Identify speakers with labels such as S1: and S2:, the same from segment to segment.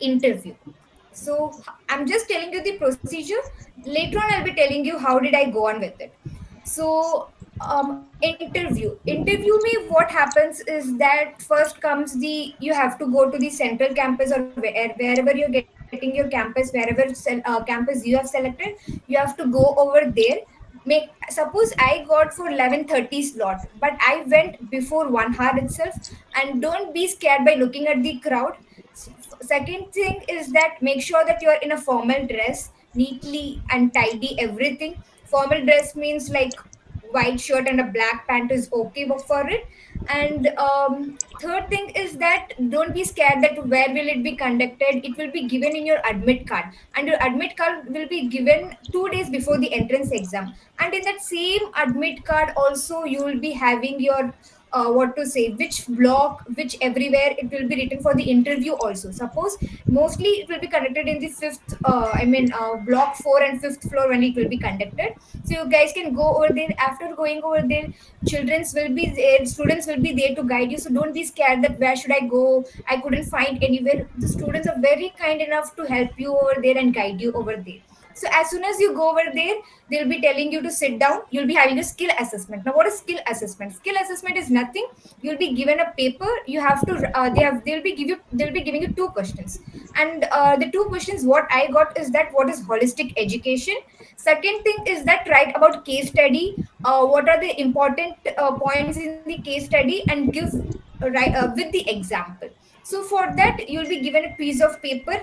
S1: interview. So I'm just telling you the procedure. Later on, I'll be telling you how did I go on with it. So interview me, what happens is that first comes the, you have to go to the central campus, or wherever you're getting your campus, wherever campus you have selected, you have to go over there. Make, suppose I got for 11:30 slot, but I went before 1 hour itself. And don't be scared by looking at the crowd. Second thing is that make sure that you are in a formal dress, neatly and tidy everything. Formal dress means like white shirt and a black pant is okay for it. And third thing is that don't be scared that where will it be conducted. It will be given in your admit card, and your admit card will be given 2 days before the entrance exam. And in that same admit card also you will be having your what to say, which block, which everywhere it will be written for the interview also. Suppose mostly it will be conducted in the fifth block 4 and fifth floor when it will be conducted. So you guys can go over there. After going over there, children's will be there, students will be there to guide you. So don't be scared that where should I go, I couldn't find anywhere. The students are very kind enough to help you over there and guide you over there. So as soon as you go over there, they'll be telling you to sit down. You'll be having a skill assessment. Now what is skill assessment? Skill assessment is nothing. You'll be given a paper. You have to they'll be giving you two questions. And the two questions what I got is that what is holistic education. Second thing is that write about case study. What are the important points in the case study, and give with the example. So for that you'll be given a piece of paper.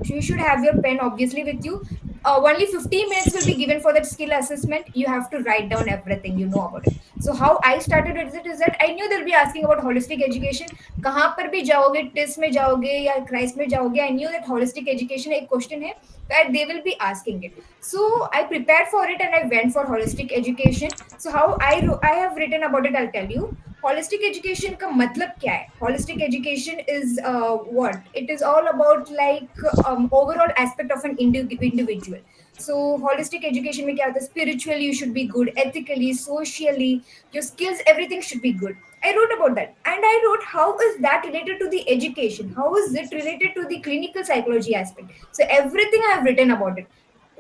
S1: You should have your pen obviously with you. Only 15 minutes will be given for that skill assessment. You have to write down everything you know about it. So how I started with it is that I knew they'll be asking about holistic education. कहाँ पर भी जाओगे, TISS में जाओगे या Christ में जाओगे, I knew that holistic education एक question है that they will be asking it. So I prepared for it and I went for holistic education. So how I have written about it, I'll tell you. Holistic education का मतलब क्या है? Holistic education is what? It is all about like overall aspect of an individual. So holistic education में क्या होता है? Spiritually you should be good, ethically, socially, your skills, everything should be good. I wrote about that, and I wrote how is that related to the education? How is it related to the clinical psychology aspect? So everything I have written about it.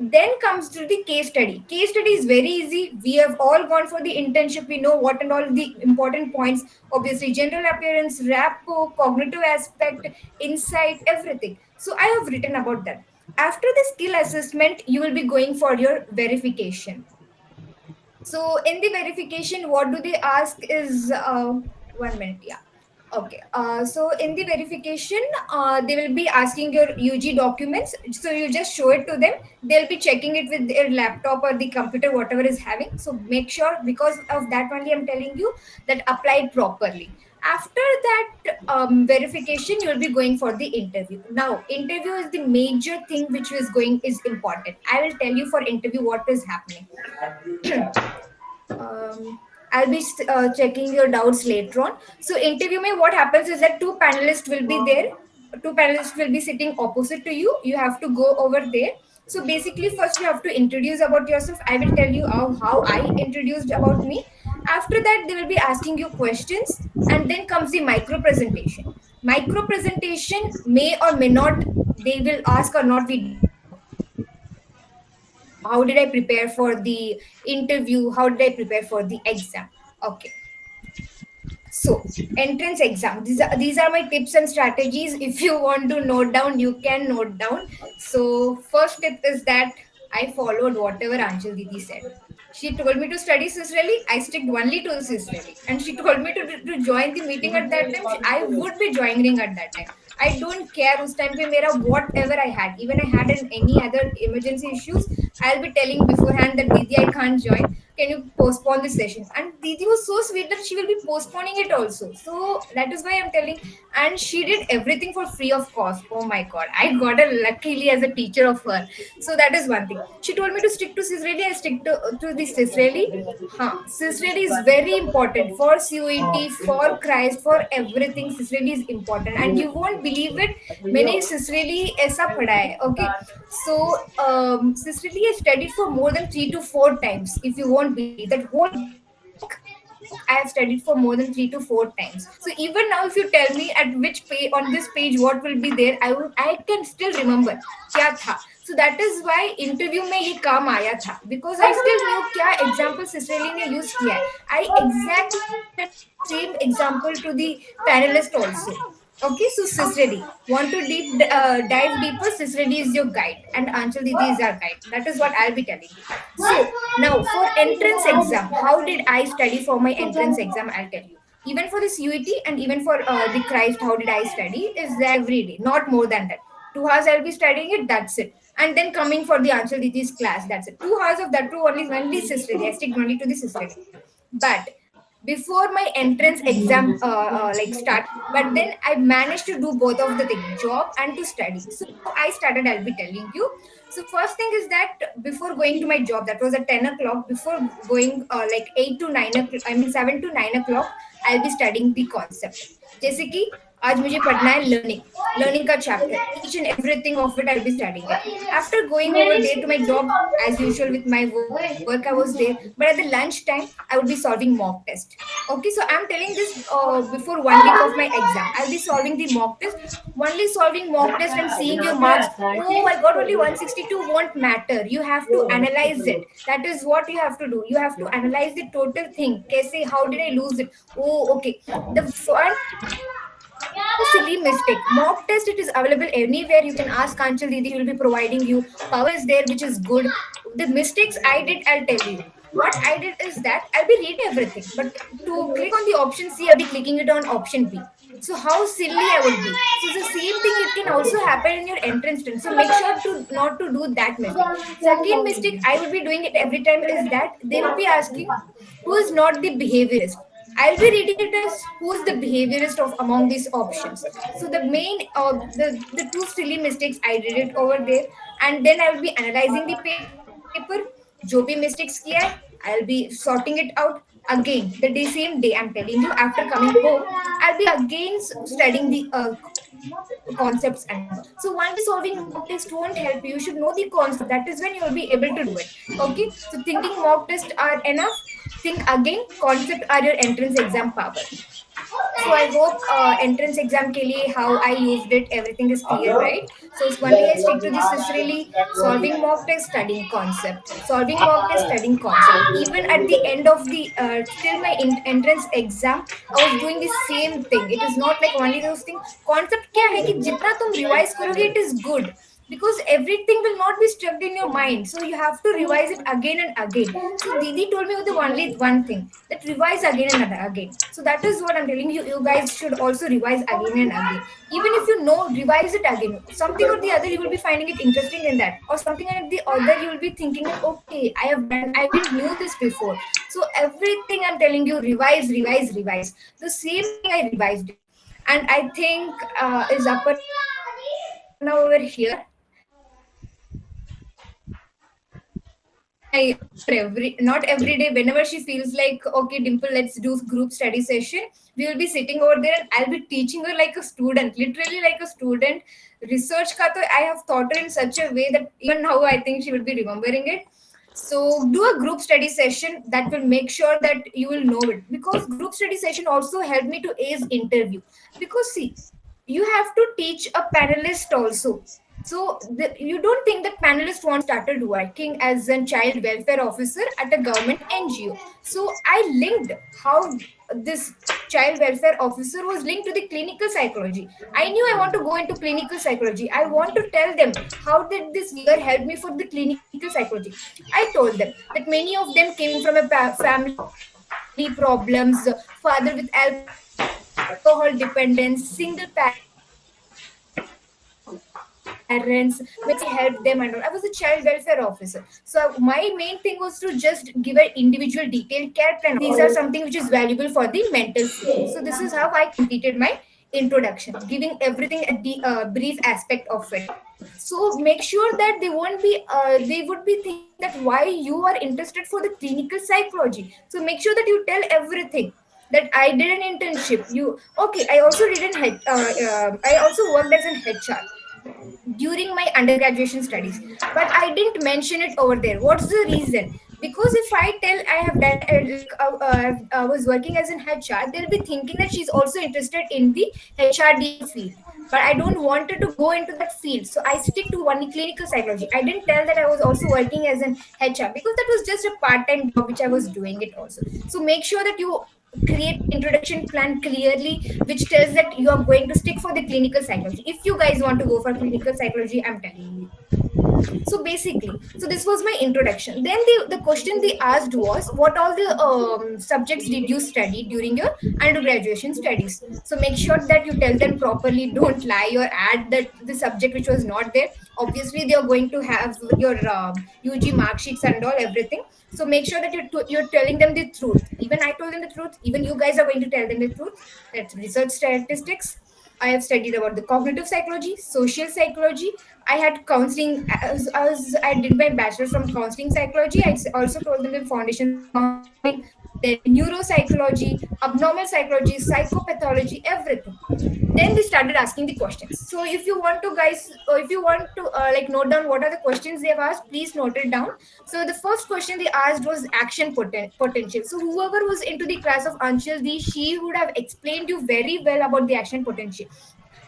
S1: Then comes to the case study. Case study is very easy. We have all gone for the internship. We know what and all the important points. Obviously, general appearance, rapport, cognitive aspect, insight, everything. So I have written about that. After the skill assessment, you will be going for your verification. So in the verification, what do they ask is 1 minute, yeah. Okay. So in the verification, they will be asking your UG documents. So you just show it to them. They'll be checking it with their laptop or the computer, whatever is having. So make sure, because of that only I'm telling you, that apply it properly. After that verification, you'll be going for the interview. Now, interview is the major thing which is important. I will tell you for interview what is happening. um, I'll be checking your doubts later on. So interview me, what happens is that two panelists will be there. Two panelists will be sitting opposite to you. You have to go over there. So basically, first you have to introduce about yourself. I will tell you how I introduced about me. After that, they will be asking you questions, and then comes the micro presentation. Micro presentation may or may not they will ask or not. We don't know. How did I prepare for the interview? How did I prepare for the exam? Okay. So, entrance exam. These are my tips and strategies. If you want to note down, you can note down. So, first tip is that I followed whatever Anjal Didi said. She told me to study Sisreli. I stick only to Sisreli. And she told me to join the meeting at that time. I would be joining at that time. I don't care उस time पे मेरा whatever I had, even I had any other emergency issues, I'll be telling beforehand that Didi I can't join. Can you postpone the session? And Didi was so sweet that she will be postponing it also. So that is why I'm telling. And she did everything for free of cost. Oh my god, I got her luckily as a teacher of her. So that is one thing. She told me to stick to Sisreli. I stick to the Sisreli. Sisreli is very important for CUET, for Christ, for everything. Sisreli is important, and you won't believe it. मैंने Sisreli ऐसा पढ़ा है. Okay, so Sisreli I studied for more than 3 to 4 times. If you won't believe that whole book I have studied for more than 3 to 4 times. So even now, if you tell me at which page on this page what will be there, I can still remember क्या था. So that is why interview में ये काम आया था, because I still knew क्या example सिसरेली ने use किया है. I exactly same example to the panelist also. Okay, so Sisredi, want to dive deeper? Sisredi is your guide, and Anchal Didi is our guide. That is what I'll be telling you. So now for entrance exam, how did I study for my entrance exam? I'll tell you. Even for this UET and even for the Christ, how did I study? Is that every day, not more than that. 2 hours I'll be studying it. That's it. And then coming for the Anchal Didi's class. That's it. 2 hours of that too only Sisredi. I stick only to the Sisredi. But before my entrance exam like start, but then I managed to do both of the things, job and to study. So I started, I'll be telling you. So first thing is that before going to my job, that was at 10 o'clock, before going like 8 to 9 o'clock, I mean 7 to 9 o'clock, I'll be studying the concept. जैसे कि आज मुझे पढ़ना है learning का chapter, each and everything of it I will be studying it. After going over there to my job, as usual with my work I was there, but at the lunch time I would be solving mock test. Okay, so I'm telling this before 1 week of my exam. I'll be solving the mock test, only solving mock test and seeing your marks. Oh, I got only 162, won't matter. You have to analyze it. That is what you have to do. You have to analyze the total thing. Kaise, how did I lose it? Oh, okay. The one silly mistake. Mock test, it is available anywhere. You can ask Kanchal Didi, she will be providing you. Power is there, which is good. The mistakes I did, I'll tell you. What I did is that I'll be reading everything, but to click on the option C, I'll be clicking it on option B. So how silly I would be. So the same thing it can also happen in your entrance test. So make sure to not to do that mistake. Second mistake I would be doing it every time is that they will be asking who is not the behaviorist. I'll be reading it as who's the behaviorist of among these options. So the main the two silly mistakes I did it over there, and then I'll be analyzing the paper. जो भी mistakes किया है, I'll be sorting it out again the day same day. I'm telling you, after coming home, I'll be again studying the concepts and all. So only solving mock test won't help you. You should know the concept. That is when you'll be able to do it. Okay. So thinking mock tests are enough. Think again. Concept are your entrance exam power. So I hope entrance exam ke liye how I used it, everything is clear, right? So it's only I stick to this is really solving mock test, studying concept, solving mock test, studying concept. Even at the end of the till my entrance exam, I was doing the same thing. It is not like only those things. Concept क्या है कि जितना तुम revise करोगे, it is good, because everything will not be stuck in your mind, so you have to revise it again and again. So Didi told me with the only one thing, that revise again and again. So that is what I'm telling you. You guys should also revise again and again. Even if you know, revise it again. Something or the other you will be finding it interesting in that, or something or the other you will be thinking that okay, I didn't knew this before. So everything I'm telling you, revise. The same thing I revised it. And I think is Aparna over here. My not every day, whenever she feels like okay Dimple, let's do group study session, we will be sitting over there and I'll be teaching her like a student, literally like a student. Research ka to I have taught her in such a way that even now I think she will be remembering it. So do a group study session, that will make sure that you will know it, because group study session also helped me to ace interview. Because see, you have to teach a panelist also. So you don't think that panelist once started working as a child welfare officer at a government NGO. So I linked how this child welfare officer was linked to the clinical psychology. I knew I want to go into clinical psychology. I want to tell them how did this year help me for the clinical psychology. I told them that many of them came from a family problems, father with alcohol dependence, single parents, my mom helped them and all. I was a child welfare officer. So my main thing was to just give an individual detailed care plan. These are something which is valuable for the mental field. So this is how I completed my introduction, giving everything at the brief aspect of it. So make sure that they would be thinking that why you are interested for the clinical psychology. So make sure that you tell everything, that I did an internship. I also did an I also worked as an HR during my undergraduation studies, but I didn't mention it over there. What's the reason? Because if I tell I have done I was working as an HR, they'll be thinking that she's also interested in the HRD field. But I don't want her to go into that field, so I stick to only clinical psychology. I didn't tell that I was also working as an HR because that was just a part-time job which I was doing it also. So make sure that you create an introduction plan clearly which tells that you are going to stick for the clinical psychology. If you guys want to go for clinical psychology, I'm telling you. So basically, so this was my introduction. Then the question they asked was, what all the subjects did you study during your undergraduation studies? So make sure that you tell them properly, don't lie or add that the subject which was not there. Obviously they are going to have your UG mark sheets and all everything. So make sure that you're telling them the truth. Even I told them the truth, even you guys are going to tell them the truth. That's research statistics. I have studied about the cognitive psychology, social psychology. I had counseling as I did my bachelor from counseling psychology. Also told them the foundations of counseling, then neuropsychology, abnormal psychology, psychopathology, everything. Then they started asking the questions. So if you want to guys, if you want to like note down what are the questions they have asked, please note it down. So the first question they asked was action potential. So whoever was into the class of Anshul D, she would have explained you very well about the action potential.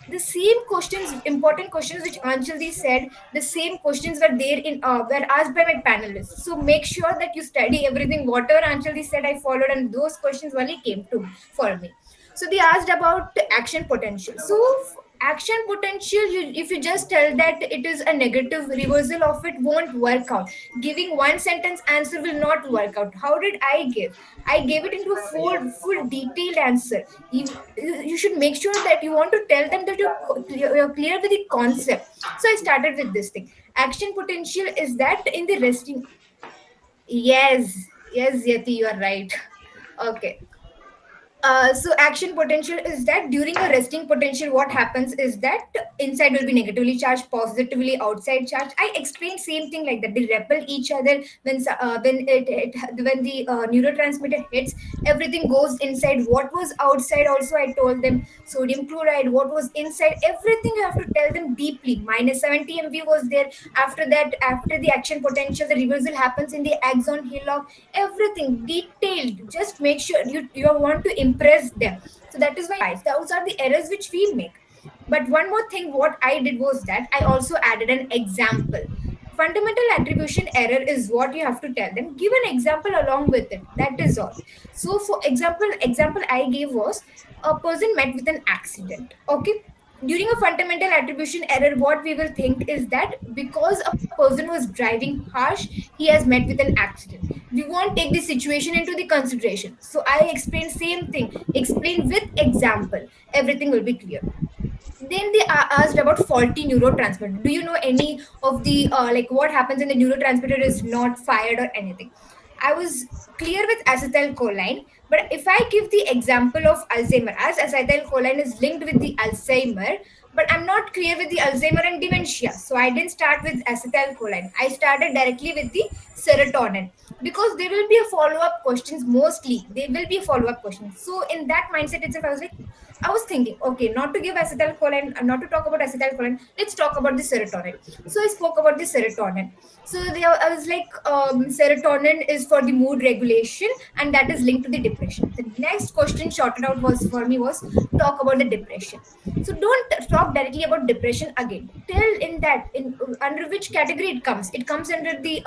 S1: The same questions, important questions which Anjali said, the same questions were there in were asked by my panelists. So make sure that you study everything. Whatever Anjali said, I followed, and those questions only came to for me. So they asked about action potential. So action potential, if you just tell that it is a negative, reversal of it won't work out. Giving one sentence answer will not work out. How did I give? I gave it into a full detailed answer. You should make sure that you want to tell them that you're clear with the concept. So I started with this thing. Action potential is that in the resting. Yes, yes, Yati, you are right. Okay. So action potential is that during a resting potential, what happens is that inside will be negatively charged, positively outside charged. I explained same thing like that. They repel each other when the neurotransmitter hits, everything goes inside. What was outside also I told them. Sodium chloride. What was inside? Everything you have to tell them deeply. Minus 70 MV was there. After that, after the action potential, the reversal happens in the axon hillock. Everything detailed. Just make sure you want to impress them. So that is why guys, those are the errors which we make. But one more thing what I did was that I also added an example. Fundamental attribution error is what you have to tell them. Give an example along with it. That is all. So for example I gave was a person met with an accident. Okay. During a fundamental attribution error, what we will think is that because a person was driving harsh, he has met with an accident. We won't take the situation into the consideration. So I explain same thing, explain with example, everything will be clear. Then they are asked about faulty neurotransmitter. Do you know any of the like what happens when the neurotransmitter is not fired or anything? I was clear with acetylcholine, but if I give the example of Alzheimer, as acetylcholine is linked with the Alzheimer, but I'm not clear with the Alzheimer and dementia, so I didn't start with acetylcholine. I started directly with the serotonin because there will be a follow-up questions. Mostly there will be a follow-up questions. So in that mindset itself, I was thinking, okay, not to give acetylcholine, not to talk about acetylcholine, let's talk about the serotonin. So I spoke about the serotonin. So I was like, serotonin is for the mood regulation, and that is linked to the depression. The next question shorted out was for me was talk about the depression. So don't talk directly about depression again. Tell in that in under which category it comes. It comes under the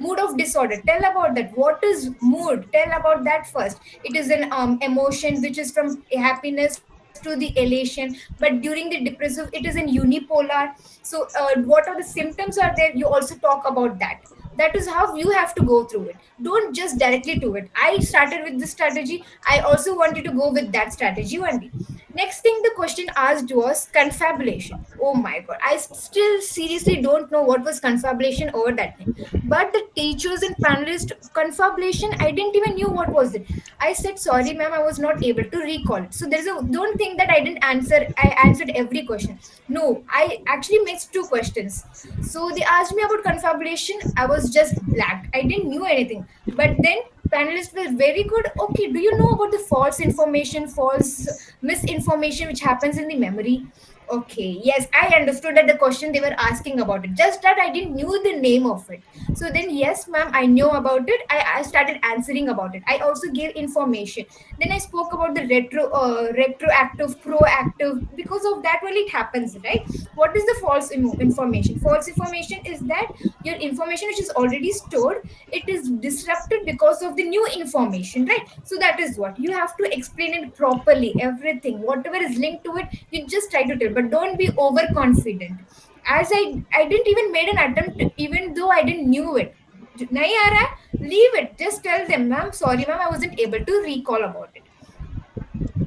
S1: mood of disorder. Tell about that. What is mood? Tell about that first. It is an emotion which is from happiness to the elation, but during the depressive it is in unipolar. So what are the symptoms are there, you also talk about that. That is how you have to go through it. Don't just directly do it. I started with this strategy, I also wanted to go with that strategy only. Next thing the question asked was confabulation. Oh my god, I still seriously don't know what was confabulation over that thing. But the teachers and panelists, confabulation, I didn't even knew what was it. I said sorry ma'am, I was not able to recall it. So there's a, don't think that I didn't answer, I answered every question. No, I actually mixed two questions. So they asked me about confabulation, I was just black, I didn't knew anything. But then panelists were very good. Okay, do you know about the false information, false misinformation which happens in the memory? Okay, yes, I understood that the question they were asking about it. Just that I didn't knew the name of it. So then, yes, ma'am, I know about it. I started answering about it. I also gave information. Then I spoke about the retroactive, proactive. Because of that, well, it happens, right? What is the false information? False information is that your information which is already stored, it is disrupted because of the new information, right? So that is what you have to explain it properly. Everything, whatever is linked to it, you just try to tell, but don't be overconfident. As I didn't even made an attempt, even though I didn't knew it. Nahi aa raha hai? Leave it. Just tell them, ma'am, sorry, ma'am, I wasn't able to recall about it.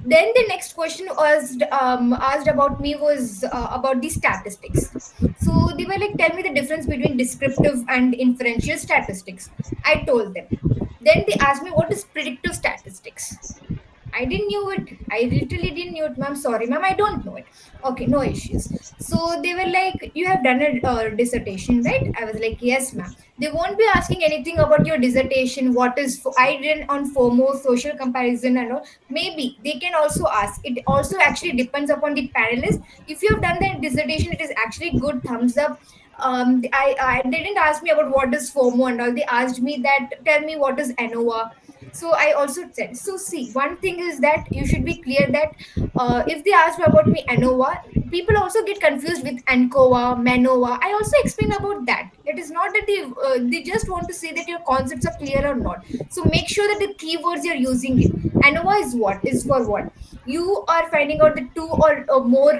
S1: Then the next question was asked about me was about the statistics. So they were like, tell me the difference between descriptive and inferential statistics. I told them. Then they asked me, what is predictive statistics? I didn't knew it. I literally didn't knew it, ma'am. Sorry, ma'am. I don't know it. Okay, no issues. So they were like, you have done a dissertation, right? I was like, yes, ma'am. They won't be asking anything about your dissertation. What is I did on FOMO, social comparison, and all. Maybe they can also ask. It also actually depends upon the panelist. If you have done the dissertation, it is actually good thumbs up. I didn't ask me about what is FOMO and all. They asked me that, tell me what is ANOVA. So I also said, so see, one thing is that you should be clear that if they ask me about me ANOVA, people also get confused with ANCOVA, MANOVA. I also explain about that. It is not that they just want to say that your concepts are clear or not. So make sure that the keywords you're using it. ANOVA is what is for what you are finding out the two or more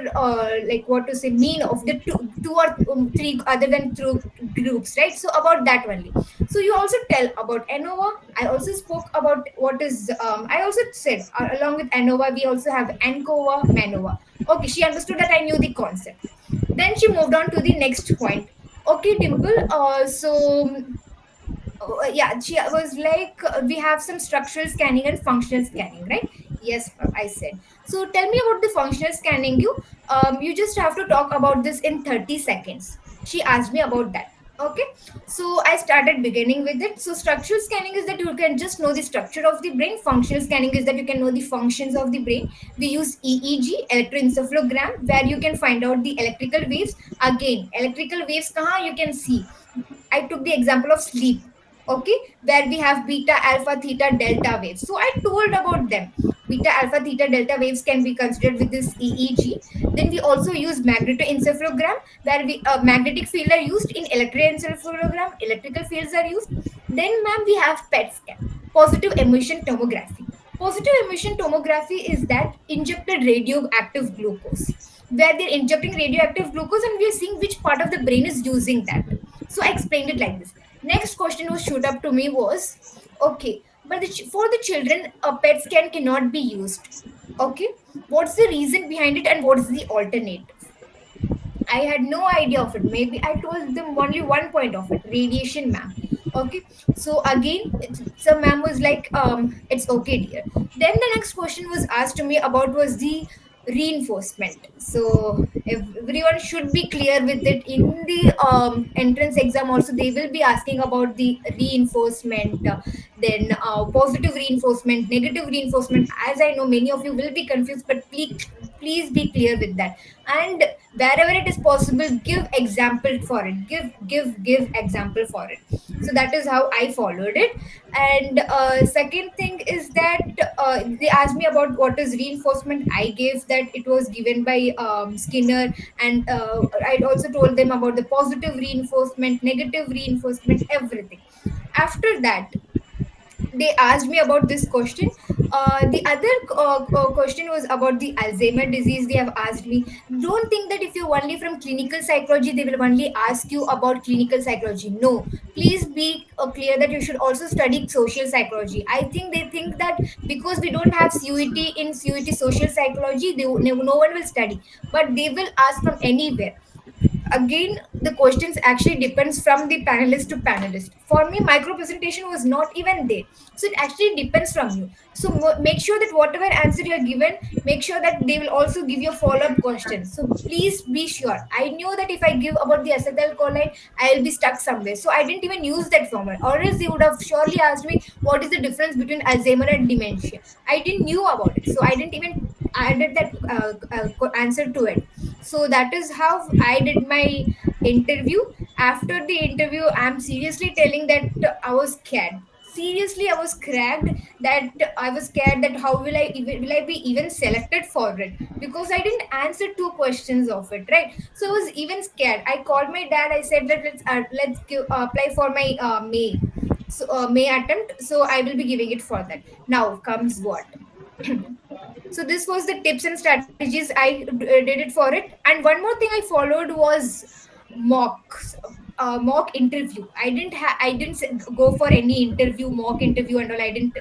S1: like what to say mean of the two or three other than two groups, right? So about that only. So you also tell about ANOVA. I also spoke about what is. I also said along with ANOVA, we also have ANCOVA, MANOVA. Okay, she understood that I knew the concept. Then she moved on to the next point. Okay, Dimple. Yeah, she was like, we have some structural scanning and functional scanning, right? Yes, ma'am, I said. So tell me about the functional scanning. You just have to talk about this in 30 seconds. She asked me about that. Okay, so I started beginning with it. So structural scanning is that you can just know the structure of the brain. Functional scanning is that you can know the functions of the brain. We use EEG, electroencephalogram, where you can find out the electrical waves. Again, electrical waves kaha you can see. I took the example of sleep. Okay, where we have beta, alpha, theta, delta waves. So I told about them. Beta, alpha, theta, delta waves can be considered with this EEG. Then we also use magnetoencephalogram, where we magnetic field are used in electroencephalogram. Electrical fields are used. Then, ma'am, we have PET scan, positive emission tomography. Positive emission tomography is that injected radioactive glucose, where they're injecting radioactive glucose and we're seeing which part of the brain is using that. So I explained it like this. Next question was shoot up to me was, okay, but for the children, a PET scan cannot be used. Okay, what's the reason behind it and what's the alternative? I had no idea of it. Maybe I told them only one point of it, radiation, ma'am. Okay, so again, so ma'am was like, it's okay, dear. Then the next question was asked to me about was the reinforcement. So everyone should be clear with it. In the entrance exam also, they will be asking about the reinforcement, then positive reinforcement, negative reinforcement. As I know, many of you will be confused, but please be clear with that. And wherever it is possible, give example for it. Give example for it. So that is how I followed it. And second thing is that they asked me about what is reinforcement. I gave that it was given by Skinner. And I also told them about the positive reinforcement, negative reinforcement, everything. After that, they asked me about this question. The other question was about the Alzheimer disease. They have asked me, don't think that if you're only from clinical psychology, they will only ask you about clinical psychology. No, please be clear that you should also study social psychology. I think they think that because we don't have CUET in CUET social psychology, no one will study, but they will ask from anywhere. Again, the questions actually depends from the panelist to panelist. For me, micro presentation was not even there, so it actually depends from you. So make sure that whatever answer you are given, make sure that they will also give you follow-up questions. So please be sure. I knew that if I give about the acetylcholine, I'll be stuck somewhere, so I didn't even use that formula, or else they would have surely asked me what is the difference between Alzheimer and dementia. I didn't knew about it, so I didn't even added that answer to it. So that is how I did my interview. After the interview, I'm seriously telling that I was scared. Seriously, I was scared, that I was scared that how will I be even selected for it, because I didn't answer two questions of it, right? So I was even scared. I called my dad. I said that let's apply for my May attempt, so I will be giving it for that. Now comes what. So this was the tips and strategies did it for it. And one more thing I followed was mocks, mock interview. I didn't go for any interview, mock interview and all. I didn't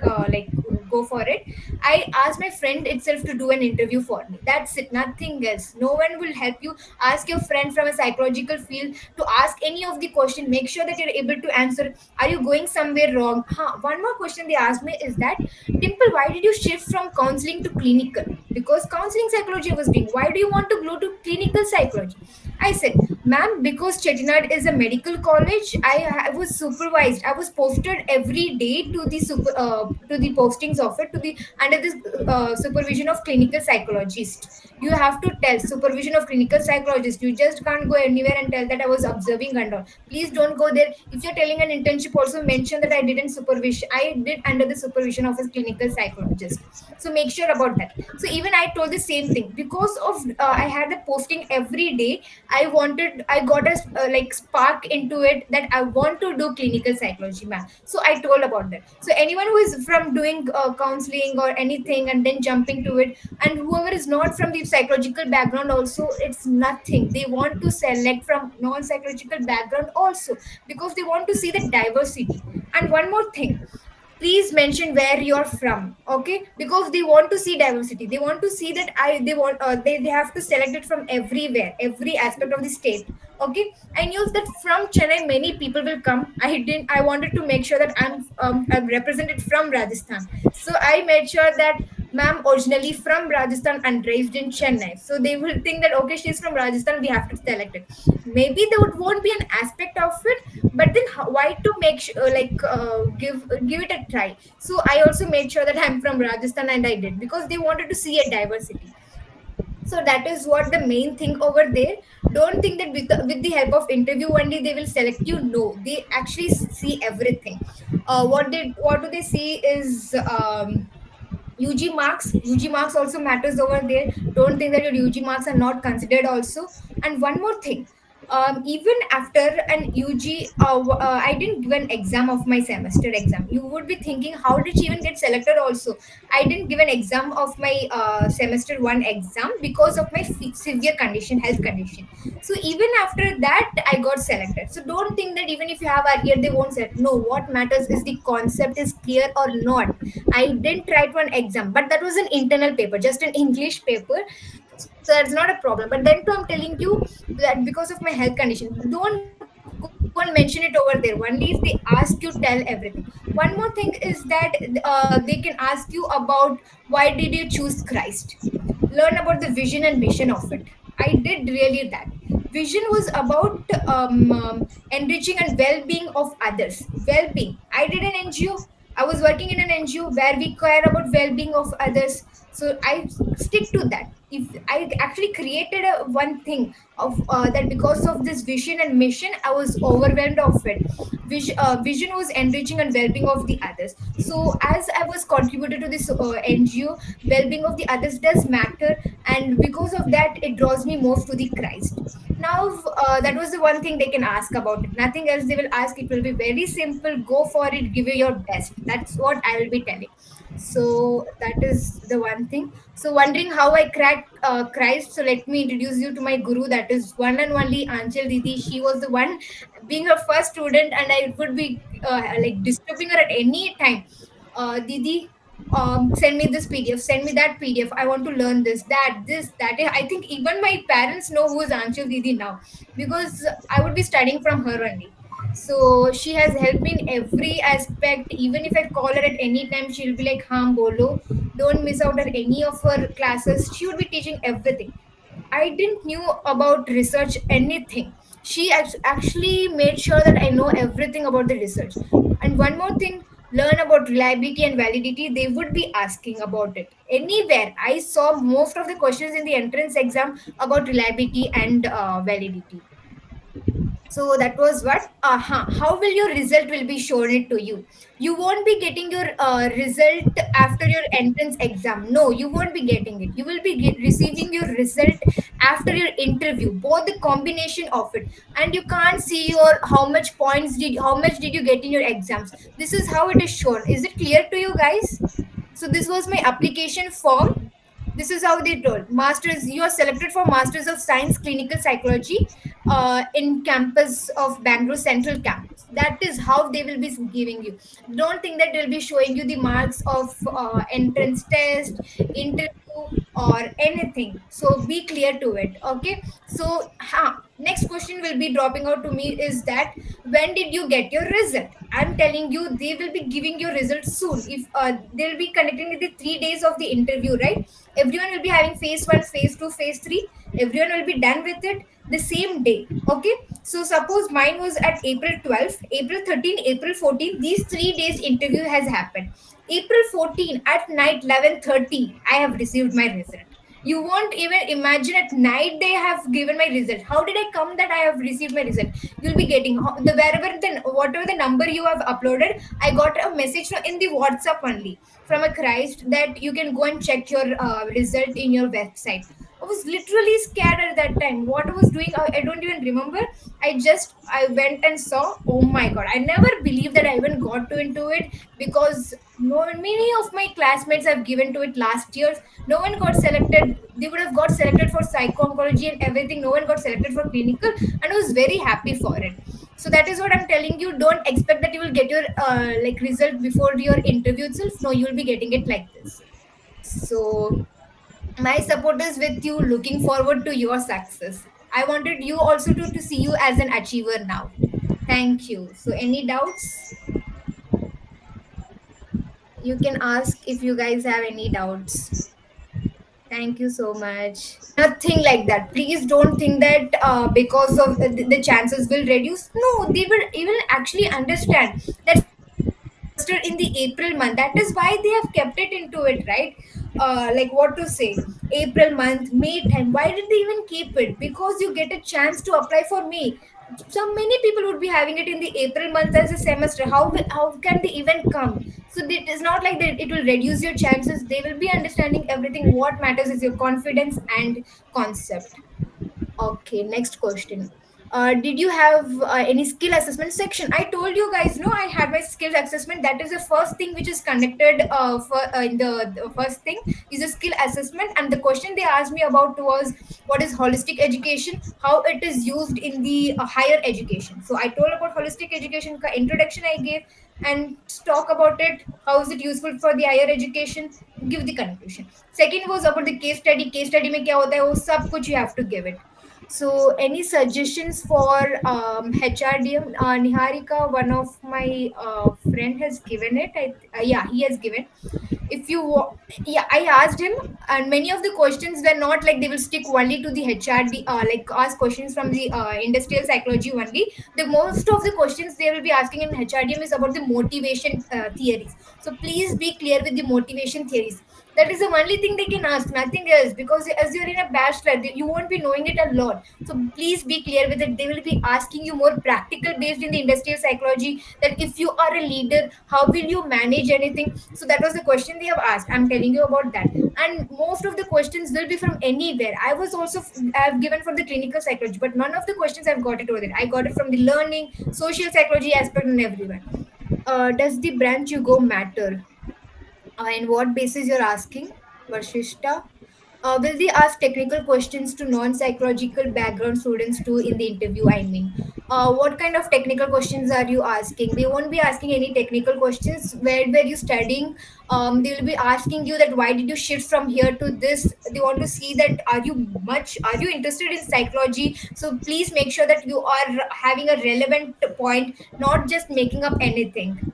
S1: go for it. I asked my friend itself to do an interview for me. That's it, nothing else. No one will help you. Ask your friend from a psychological field to ask any of the question. Make sure that you're able to answer. Are you going somewhere wrong? One more question they asked me is that, Dimple, why did you shift from counseling to clinical? Because counseling psychology I was doing. Why do you want to go to clinical psychology? I said, ma'am, because Chettinad is a medical college, I was supervised. I was posted every day to the to the postings of it, to the under the supervision of clinical psychologist. You have to tell supervision of clinical psychologist. You just can't go anywhere and tell that I was observing and all. Please don't go there. If you're telling an internship, also mention that I didn't supervision. I did under the supervision of a clinical psychologist. So make sure about that. So even I told the same thing, because of I had the posting every day. I got a like spark into it that I want to do clinical psychology, ma'am. So I told about that. So anyone who is from doing counseling or anything and then jumping to it, and whoever is not from the psychological background also, it's nothing. They want to select from non-psychological background also, because they want to see the diversity. And one more thing, please mention where you're from, okay? Because they want to see diversity. They want to see that they have to select it from everywhere, every aspect of the state, okay? I knew that from Chennai many people will come. I wanted to make sure that I'm represented from Rajasthan. So I made sure that, ma'am, originally from Rajasthan and raised in Chennai, so they will think that okay, she's from Rajasthan, we have to select it. Maybe there won't be an aspect of it, but then why to make sure, give it a try. So I also made sure that I'm from Rajasthan, and I did, because they wanted to see a diversity. So that is what the main thing over there. Don't think that with the help of interview only they will select you. No, they actually see everything. What do they see is UG marks also matters over there. Don't think that your UG marks are not considered also. And one more thing, even after an UG, I didn't give an exam of my semester exam. You would be thinking, how did she even get selected? Also, I didn't give an exam of my semester one exam because of my severe condition, health condition. So even after that, I got selected. So don't think that even if you have a year, they won't select. No, what matters is the concept is clear or not. I didn't write one exam, but that was an internal paper, just an English paper. So that's not a problem. But then too, I'm telling you that because of my health condition, don't go and mention it over there. Only if they ask you, tell everything. One more thing is that they can ask you about, why did you choose Christ? Learn about the vision and mission of it. I did really that. Vision was about enriching and well-being of others. Well-being. I did an NGO. I was working in an NGO where we care about well-being of others. So I stick to that. If I actually created one thing of that, because of this vision and mission, I was overwhelmed of it. Vision was enriching and well-being of the others. So as I was contributed to this NGO, well-being of the others does matter, and because of that, it draws me more to the Christ. Now that was the one thing they can ask about it. Nothing else they will ask. It will be very simple. Go for it. Give it your best. That's what I will be telling. So that is the one thing. So wondering how I cracked Christ. So let me introduce you to my guru. That is one and only Anchal Didi. She was the one, being her first student, and I would be like disturbing her at any time. Didi, send me this PDF, send me that PDF. I want to learn that. I think even my parents know who is Anchal Didi now, because I would be studying from her only. So she has helped me in every aspect. Even if I call her at any time, she'll be like, "Ham bolo, don't miss out on any of her classes." She would be teaching everything. I didn't knew about research anything. She actually made sure that I know everything about the research. And one more thing, learn about reliability and validity, they would be asking about it. Anywhere I saw most of the questions in the entrance exam about reliability and validity. So that was what, how will your result will be shown it to you? You won't be getting your result after your entrance exam. No, you won't be getting it. You will be receiving your result after your interview, both the combination of it. And you can't see your how much did you get in your exams. This is how it is shown. Is it clear to you guys? So this was my application form. This is how they told: masters, you are selected for masters of science clinical psychology in campus of Bangalore Central campus. That is how they will be giving you. Don't think that they'll be showing you the marks of entrance test, interview, or anything. So be clear to it. Okay. So next question will be dropping out to me is that when did you get your result? I'm telling you, they will be giving your result soon. If they'll be conducting the 3 days of the interview, right? Everyone will be having phase one, phase two, phase three. Everyone will be done with it the same day. Okay. So suppose mine was at April 12th, April 13th, April 14th. These 3 days interview has happened. April 14 at night 11:30, I have received my result. You won't even imagine at night they have given my result. How did I come that I have received my result? You'll be getting the wherever the whatever the number you have uploaded. I got a message in the WhatsApp only from a Christ that you can go and check your result in your website. I was literally scared at that time. What I was doing, I don't even remember. I went and saw. Oh my god! I never believed that I even got to into it, because no many of my classmates have given to it last year. No one got selected. They would have got selected for psycho oncology and everything. No one got selected for clinical, and I was very happy for it. So that is what I'm telling you. Don't expect that you will get your like result before your interview itself. No, you will be getting it like this. So my support is with you, looking forward to your success. I wanted you also to see you as an achiever now. Thank you. So any doubts? You can ask if you guys have any doubts. Thank you so much. Nothing like that. Please don't think that because of the chances will reduce. No, they will even actually understand that first year in the April month. That is why they have kept it into it, right? Like what to say? April month, May time. Why did they even keep it? Because you get a chance to apply for May. So many people would be having it in the April month as a semester. How can they even come? So it is not like that it will reduce your chances. They will be understanding everything. What matters is your confidence and concept. Okay, next question. Did you have any skill assessment section? I told you guys, no, I had my skill assessment. That is the first thing which is conducted for in the first thing is a skill assessment. And the question they asked me about was what is holistic education, how it is used in the higher education. So I told about holistic education introduction I gave, and talk about it. How is it useful for the higher education? Give the conclusion. Second was about the case study. Case study में क्या होता है वो सब कुछ you have to give it. So, any suggestions for HRDM? Niharika, one of my friend has given it. Yeah, he has given. If you, yeah, I asked him, and many of the questions were not like they will stick only to the HRD, like ask questions from the industrial psychology only. The most of the questions they will be asking in HRDM is about the motivation theories. So please be clear with the motivation theories. That is the only thing they can ask, nothing else, because as you're in a bachelor you won't be knowing it a lot. So please be clear with it. They will be asking you more practical based in the industrial psychology, that if you are a leader, how will you manage anything. So that was the question they have asked. I'm telling you about that. And most of the questions will be from anywhere. I was also I've given for the clinical psychology, but none of the questions I've got it over there. I got it from the learning, social psychology aspect, and everywhere. Does the branch you go matter? And what basis you're asking, Varshishta? Will they ask technical questions to non-psychological background students too in the interview? I mean, what kind of technical questions are you asking? They won't be asking any technical questions. Where were you studying? They will be asking you that why did you shift from here to this? They want to see that are you interested in psychology? So please make sure that you are having a relevant point, not just making up anything.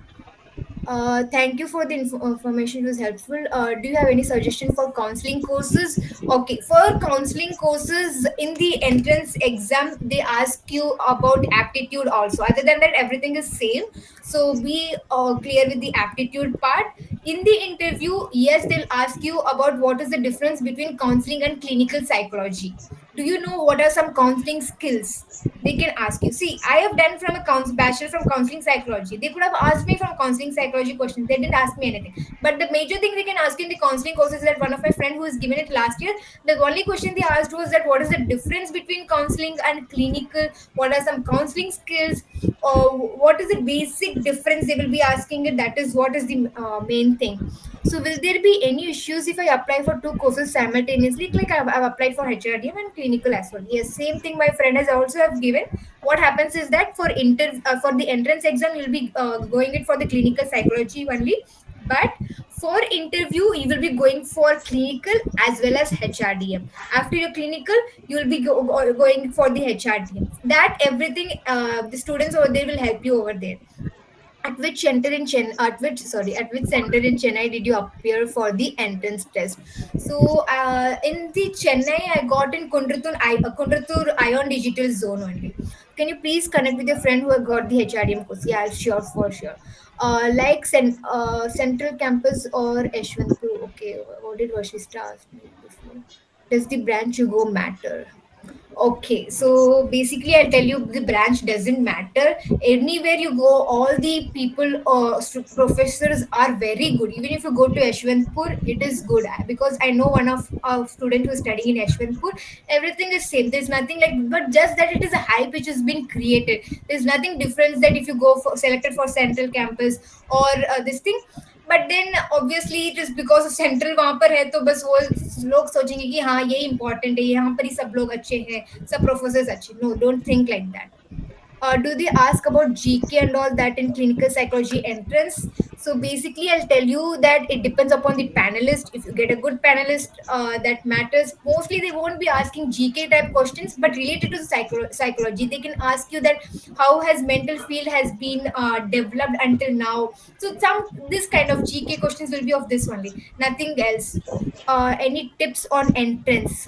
S1: Thank you for the information. It was helpful. Do you have any suggestion for counseling courses? Okay, for counseling courses in the entrance exam, they ask you about aptitude also. Other than that, everything is same. So be clear with the aptitude part. In the interview, yes, they'll ask you about what is the difference between counseling and clinical psychology. Do you know what are some counseling skills? They can ask you. See, I have done from a bachelor from counseling psychology. They could have asked me from counseling psychology questions. They didn't ask me anything. But the major thing they can ask you in the counseling course is that one of my friend who has given it last year, the only question they asked was that what is the difference between counseling and clinical? What are some counseling skills? Or what is the basic difference they will be asking it? That is what is the main thing. So will there be any issues if I apply for two courses simultaneously? Like I've applied for HRDM and clinical as well. Yes, same thing my friend has also have given. What happens is that for the entrance exam you'll be going it for the clinical psychology only, but for interview you will be going for clinical as well as HRDM. After your clinical you will be going for the HRDM. That everything the students over there will help you over there. At which center in Chennai did you appear for the entrance test? So in the Chennai, I got in Kundratur Ion Digital Zone only. Can you please connect with your friend who have got the HRDM course? Yeah, sure, for sure. Like Central Campus or Yeshwantpur. Okay, what did Vashista ask me before? Does the branch you go matter? Okay, so basically, I'll tell you the branch doesn't matter. Anywhere you go, all the people, professors are very good. Even if you go to Yeshwantpur, it is good because I know one of our student who is studying in Yeshwantpur. Everything is same. There's nothing like, but just that it is a hype which has been created. There's nothing different that if you go for selected for central campus or this thing. But then obviously it is because central वहां पर है तो बस वो लोग सोचेंगे कि हाँ ये इंपॉर्टेंट है यहाँ पर ही सब लोग अच्छे हैं सब प्रोफेसर्स अच्छे no don't think like that do they ask about GK and all that in clinical psychology entrance? So basically, I'll tell you that it depends upon the panelist. If you get a good panelist, that matters. Mostly, they won't be asking GK type questions, but related to the psychology, they can ask you that how has mental field has been developed until now. So some this kind of GK questions will be of this only, nothing else. Any tips on entrance?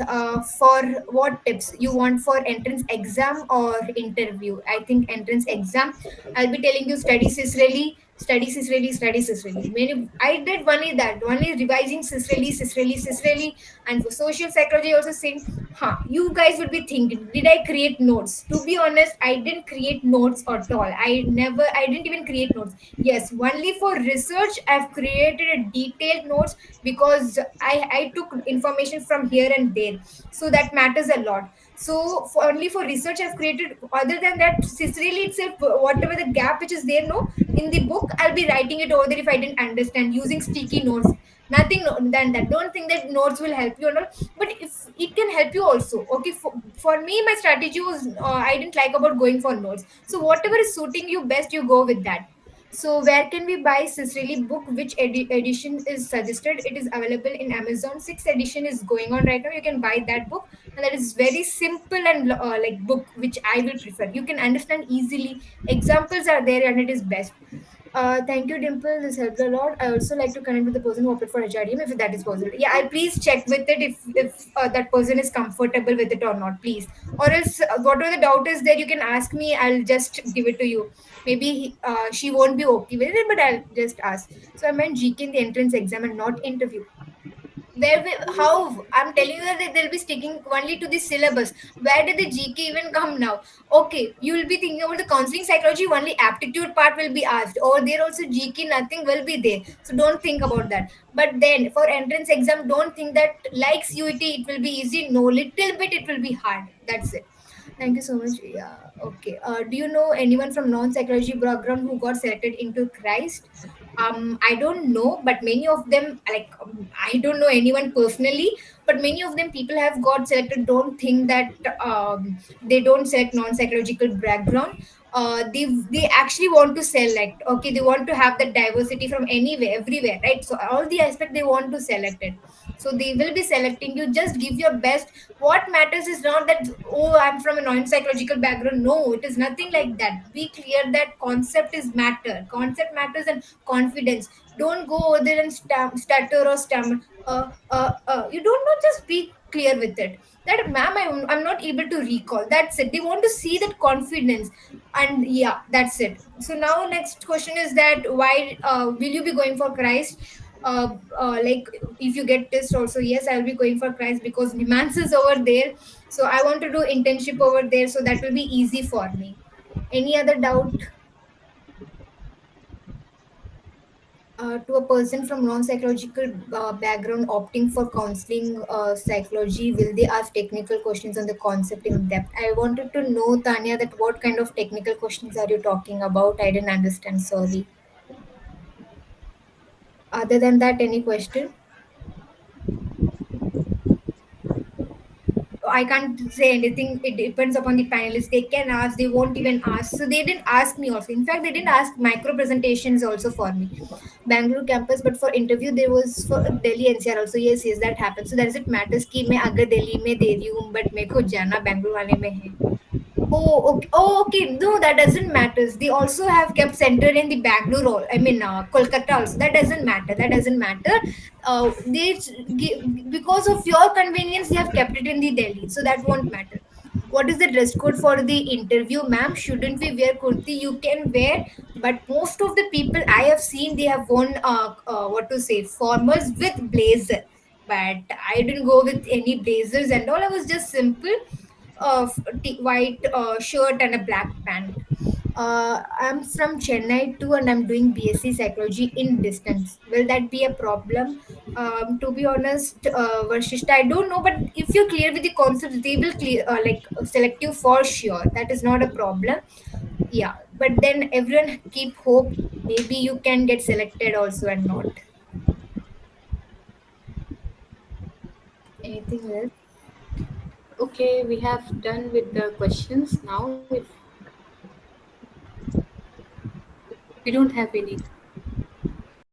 S1: For what tips you want for entrance exam or interview? I think entrance exam. I'll be telling you study Sisreli, study Sisreli, study Sisreli. Many I did only that, only revising Sisreli, Sisreli, Sisreli, and for social psychology also saying, huh, you guys would be thinking, did I create notes? To be honest, I didn't create notes at all. I didn't even create notes. Yes, only for research, I've created a detailed notes because I took information from here and there. So that matters a lot. So only for research I've created. Other than that, Sicily itself, whatever the gap which is there, no, in the book, I'll be writing it over there if I didn't understand using sticky notes. Nothing than that. Don't think that notes will help you or not. But if it can help you also. Okay, for me, my strategy was I didn't like about going for notes. So whatever is suiting you best, you go with that. So where can we buy Sicily book? Which edition is suggested? It is available in Amazon. Sixth edition is going on right now. You can buy that book, and that is very simple and like book which I will prefer. You can understand easily. Examples are there, and it is best. Thank you, Dimple. This helped a lot. I also like to connect with the person who opted for HRDM if that is possible. Yeah, I'll please check with it if that person is comfortable with it or not, please. Or else, whatever the doubt is there, you can ask me. I'll just give it to you. Maybe she won't be okay with it, but I'll just ask. So I meant GK in the entrance exam and not interview. How I'm telling you that they'll be sticking only to the syllabus. Where did the GK even come now? Okay, you will be thinking about the counseling psychology, only aptitude part will be asked. Or there also GK, nothing will be there. So don't think about that. But then for entrance exam, don't think that like CUET it will be easy. No, little bit it will be hard. That's it. Thank you so much. Yeah. Okay. Do you know anyone from non-psychology background who got selected into Christ? I don't know, but many of them, like, I don't know anyone personally, but many of them people have got selected. Don't think that they don't select non-psychological background. They actually want to select. Okay, they want to have that diversity from anywhere, everywhere, right? So all the aspect they want to select it. So they will be selecting you. Just give your best. What matters is not that, oh, I'm from a non-psychological background. No, it is nothing like that. Be clear that concept is matter. Concept matters, and confidence. Don't go over there and stutter or stammer. You don't know, just be clear with it. That, ma'am, I'm not able to recall. That's it. They want to see that confidence. And yeah, that's it. So now next question is that, why will you be going for Christ? Like, if you get this also, yes, I'll be going for Christ because Nimans is over there. So I want to do internship over there, so that will be easy for me. Any other doubt? To a person from non-psychological background opting for counseling psychology, will they ask technical questions on the concept in depth? I wanted to know, Tanya, that what kind of technical questions are you talking about? I didn't understand, sorry. Other than that, any question? I can't say anything. It depends upon the panelists. They can ask, they won't even ask. So they didn't ask me also. In fact, they didn't ask micro presentations also for me. Bangalore campus, but for interview there was for Delhi NCR also. Yes, yes, that happens. So does it matters कि मैं अगर दिल्ली में दे रही हूँ but मेरे को जाना बैंगलोर वाले में है? Oh, okay. Oh, okay. No, that doesn't matter. They also have kept center in the Bangalore. I mean, Kolkata also. That doesn't matter. That doesn't matter. Because of your convenience, they have kept it in the Delhi. So that won't matter. What is the dress code for the interview, ma'am? Shouldn't we wear kurti? You can wear, but most of the people I have seen, they have worn what to say, formals with blazer. But I didn't go with any blazers and all. I was just simple white shirt and a black pant. I'm from Chennai too, and I'm doing BSc psychology in distance. Will that be a problem? To be honest, Varshishta, I don't know, but if you're clear with the concepts, they will clear like select you for sure. That is not a problem. Yeah, but then everyone keep hope. Maybe you can get selected also and not. Anything else?
S2: Okay, we have done with the questions. Now, if we don't have any.